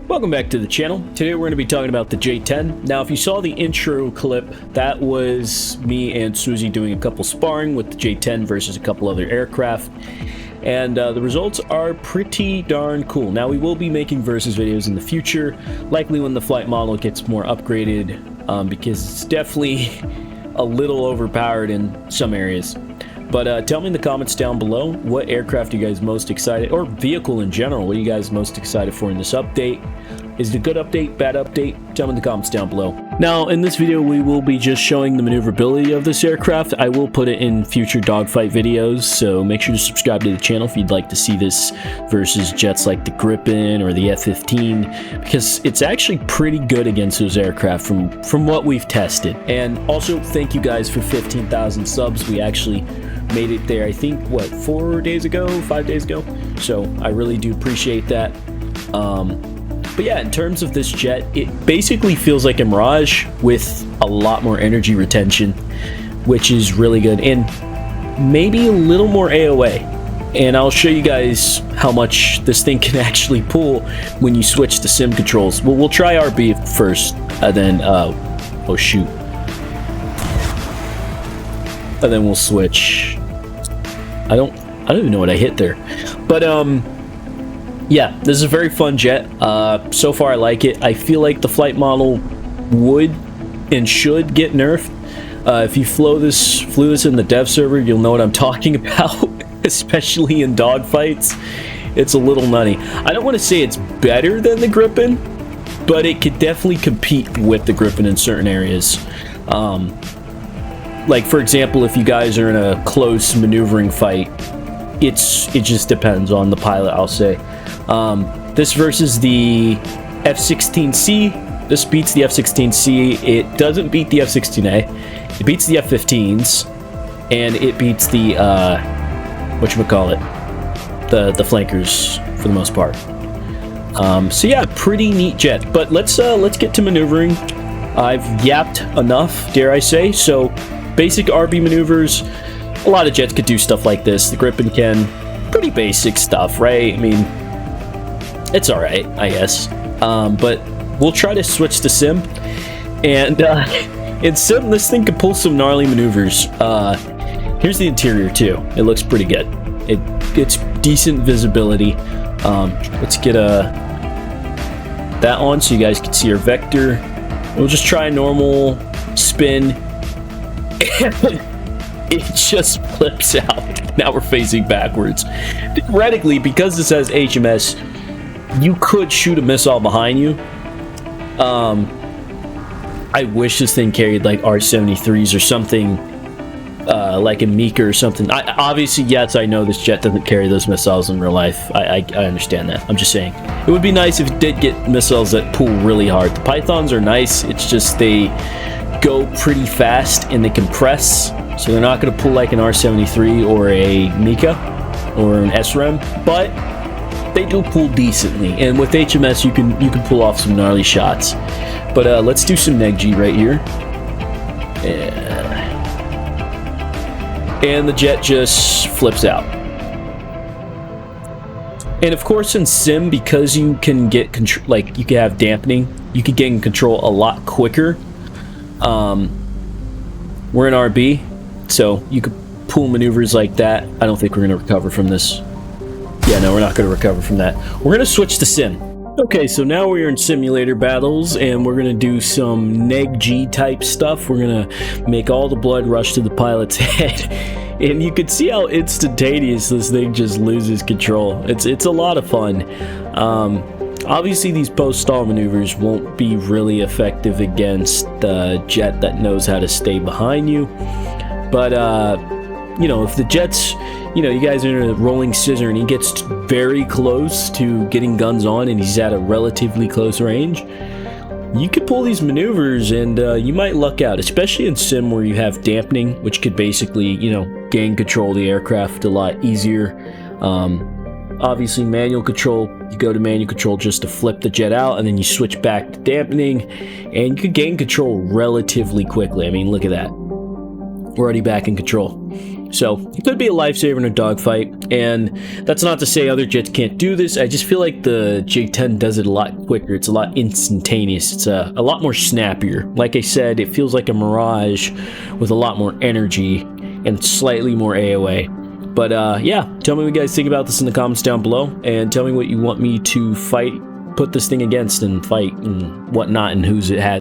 Welcome back to the channel. Today we're going to be talking about the J-10. Now, if you saw the intro clip, that was me and Susie doing a couple sparring with the J-10 versus a couple other aircraft. And the results are pretty darn cool. Now, we will be making versus videos in the future, likely when the flight model gets more upgraded, because it's definitely a little overpowered in some areas. But tell me in the comments down below, what aircraft are you guys most excited, or vehicle in general, what are you guys most excited for in this update? Is it a good update, bad update? Tell me in the comments down below. Now, in this video, we will be just showing the maneuverability of this aircraft. I will put it in future dogfight videos, so make sure to subscribe to the channel if you'd like to see this versus jets like the Gripen or the F-15, because it's actually pretty good against those aircraft from what we've tested. And also, thank you guys for 15,000 subs. We actually made it there, I think, what, 5 days ago? So I really do appreciate that. But yeah, in terms of this jet, it basically feels like a Mirage with a lot more energy retention, which is really good, and maybe a little more AOA. And I'll show you guys how much this thing can actually pull when you switch to sim controls. Well, we'll try RB first, and then oh shoot, and then we'll switch. I don't even know what I hit there, but yeah, this is a very fun jet. So far I like it. I feel like the flight model would and should get nerfed. If you flew this in the dev server, you'll know what I'm talking about, especially in dogfights. It's a little nutty. I don't want to say it's better than the Gripen, but it could definitely compete with the Gripen in certain areas. Like, for example, if you guys are in a close maneuvering fight, it just depends on the pilot, I'll say. This versus the F-16C, this beats the F-16C. It doesn't beat the F-16A. It beats the F-15s, and it beats the whatchamacallit, the flankers for the most part. So yeah, pretty neat jet. But let's get to maneuvering. I've yapped enough, dare I say. So basic RB maneuvers. A lot of jets could do stuff like this. The Gripen can. Pretty basic stuff, right? I mean, it's alright, I guess. But we'll try to switch to sim. And in sim, this thing could pull some gnarly maneuvers. Here's the interior too. It looks pretty good. It's decent visibility. Let's get that on so you guys can see our vector. We'll just try a normal spin. It just flips out. Now we're facing backwards. Theoretically, because this has HMS, you could shoot a missile behind you. I wish this thing carried like R-73s or something, like a Mika or something. Obviously, yes, I know this jet doesn't carry those missiles in real life. I understand that. I'm just saying. It would be nice if it did get missiles that pull really hard. The Pythons are nice. It's just they go pretty fast and they compress. So they're not going to pull like an R-73 or a Mika or an SRAM, but they do pull decently. And with HMS, you can pull off some gnarly shots. But let's do some neg-G right here. And the jet just flips out. And of course, in sim, because you can get control, like you can have dampening, you can get in control a lot quicker. We're in RB. So you could pull maneuvers like that. I don't think we're going to recover from this. Yeah, no, we're not going to recover from that. We're going to switch to sim. Okay, so now we're in simulator battles, and we're going to do some neg-G type stuff. We're going to make all the blood rush to the pilot's head. And you can see how instantaneous this thing just loses control. It's a lot of fun. Obviously, these post-stall maneuvers won't be really effective against the jet that knows how to stay behind you. But you know, if the Jet's, you know, you guys are in a rolling scissor and he gets very close to getting guns on and he's at a relatively close range, you could pull these maneuvers and you might luck out, especially in sim where you have dampening, which could basically, you know, gain control of the aircraft a lot easier. Obviously, manual control, you go to manual control just to flip the jet out, and then you switch back to dampening, and you could gain control relatively quickly. I mean, look at that. We're already back in control. So, it could be a lifesaver in a dogfight, and that's not to say other jets can't do this. I just feel like the J-10 does it a lot quicker. It's a lot instantaneous. It's a lot more snappier. Like I said, it feels like a Mirage with a lot more energy and slightly more AOA. But yeah, tell me what you guys think about this in the comments down below, and tell me what you want me to put this thing against and fight and whatnot, and who's it had.